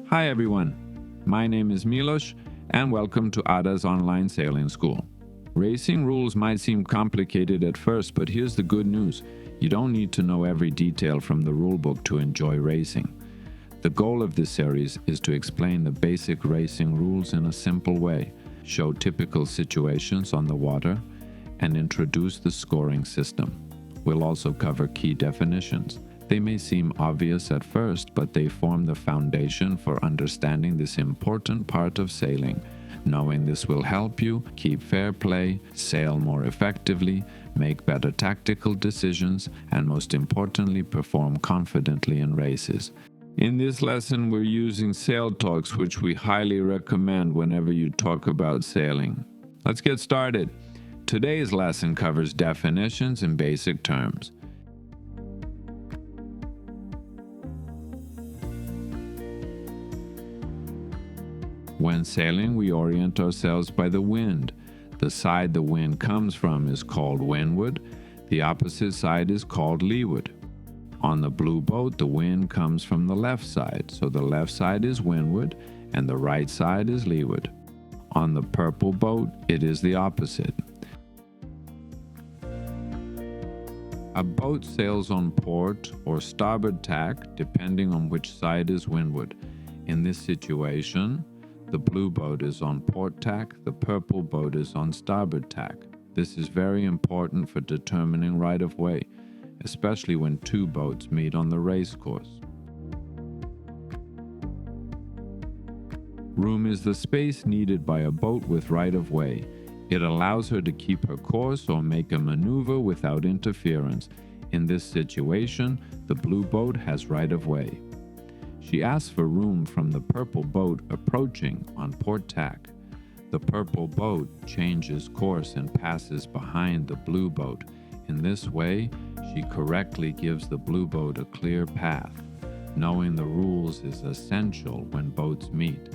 Hi everyone, my name is Milos and welcome to Ada's online sailing school. Racing rules might seem complicated at first, but here's the good news. You don't need to know every detail from the rulebook to enjoy racing. The goal of this series is to explain the basic racing rules in a simple way, show typical situations on the water, and introduce the scoring system. We'll also cover key definitions. They may seem obvious at first, but they form the foundation for understanding this important part of sailing. Knowing this will help you keep fair play, sail more effectively, make better tactical decisions, and most importantly, perform confidently in races. In this lesson, we're using sail talks, which we highly recommend whenever you talk about sailing. Let's get started. Today's lesson covers definitions and basic terms. When sailing, we orient ourselves by the wind. The side the wind comes from is called windward. The opposite side is called leeward. On the blue boat, the wind comes from the left side, so the left side is windward and the right side is leeward. On the purple boat, it is the opposite. A boat sails on port or starboard tack, depending on which side is windward. In this situation, the blue boat is on port tack, the purple boat is on starboard tack. This is very important for determining right of way, especially when two boats meet on the racecourse. Room is the space needed by a boat with right of way. It allows her to keep her course or make a maneuver without interference. In this situation, the blue boat has right of way. She asks for room from the purple boat approaching on port tack. The purple boat changes course and passes behind the blue boat. In this way, she correctly gives the blue boat a clear path. Knowing the rules is essential when boats meet.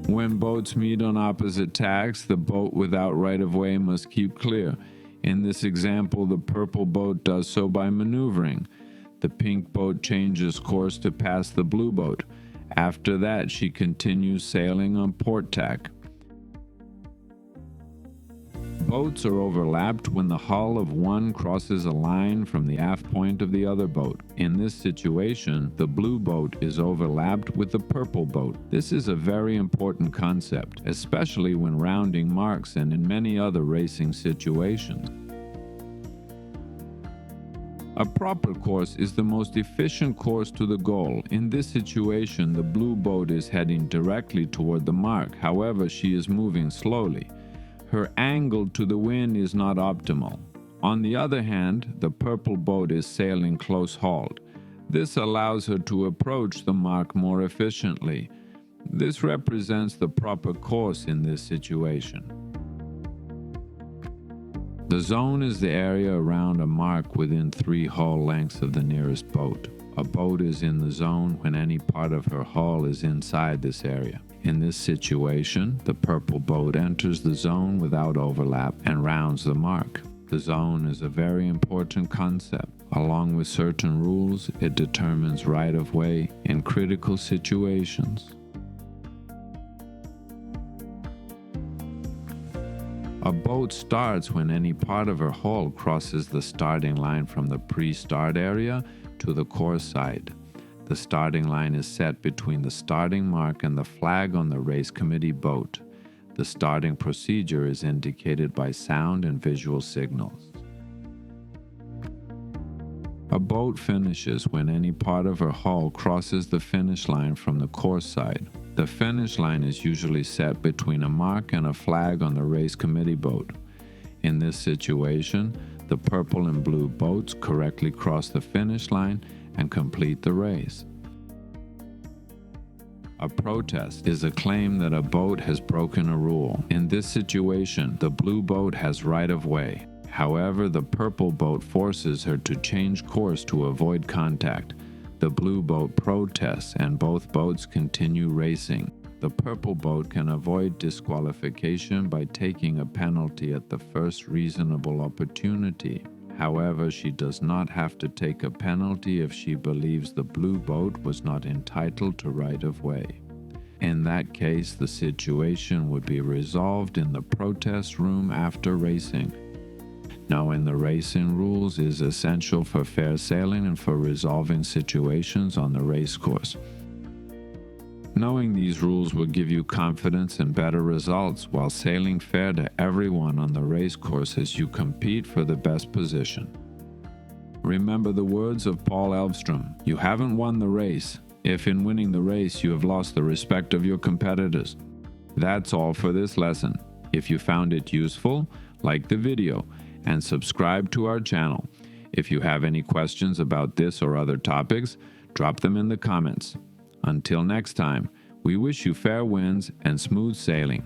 When boats meet on opposite tacks, the boat without right of way must keep clear. In this example, the purple boat does so by maneuvering. The pink boat changes course to pass the blue boat. After that, she continues sailing on port tack. Boats are overlapped when the hull of one crosses a line from the aft point of the other boat. In this situation, the blue boat is overlapped with the purple boat. This is a very important concept, especially when rounding marks and in many other racing situations. A proper course is the most efficient course to the goal. In this situation, the blue boat is heading directly toward the mark. However, she is moving slowly. Her angle to the wind is not optimal. On the other hand, the purple boat is sailing close-hauled. This allows her to approach the mark more efficiently. This represents the proper course in this situation. The zone is the area around a mark within 3 hull lengths of the nearest boat. A boat is in the zone when any part of her hull is inside this area. In this situation, the purple boat enters the zone without overlap and rounds the mark. The zone is a very important concept. Along with certain rules, it determines right of way in critical situations. A boat starts when any part of her hull crosses the starting line from the pre-start area to the course side. The starting line is set between the starting mark and the flag on the race committee boat. The starting procedure is indicated by sound and visual signals. A boat finishes when any part of her hull crosses the finish line from the course side. The finish line is usually set between a mark and a flag on the race committee boat. In this situation, the purple and blue boats correctly cross the finish line and complete the race. A protest is a claim that a boat has broken a rule. In this situation, the blue boat has right of way. However, the purple boat forces her to change course to avoid contact. The blue boat protests and both boats continue racing. The purple boat can avoid disqualification by taking a penalty at the first reasonable opportunity. However, she does not have to take a penalty if she believes the blue boat was not entitled to right of way. In that case, the situation would be resolved in the protest room after racing. Knowing the racing rules is essential for fair sailing and for resolving situations on the racecourse. Knowing these rules will give you confidence and better results while sailing fair to everyone on the racecourse as you compete for the best position. Remember the words of Paul Elvstrom, "You haven't won the race if in winning the race you have lost the respect of your competitors." That's all for this lesson. If you found it useful, like the video and subscribe to our channel. If you have any questions about this or other topics, drop them in the comments. Until next time, we wish you fair winds and smooth sailing.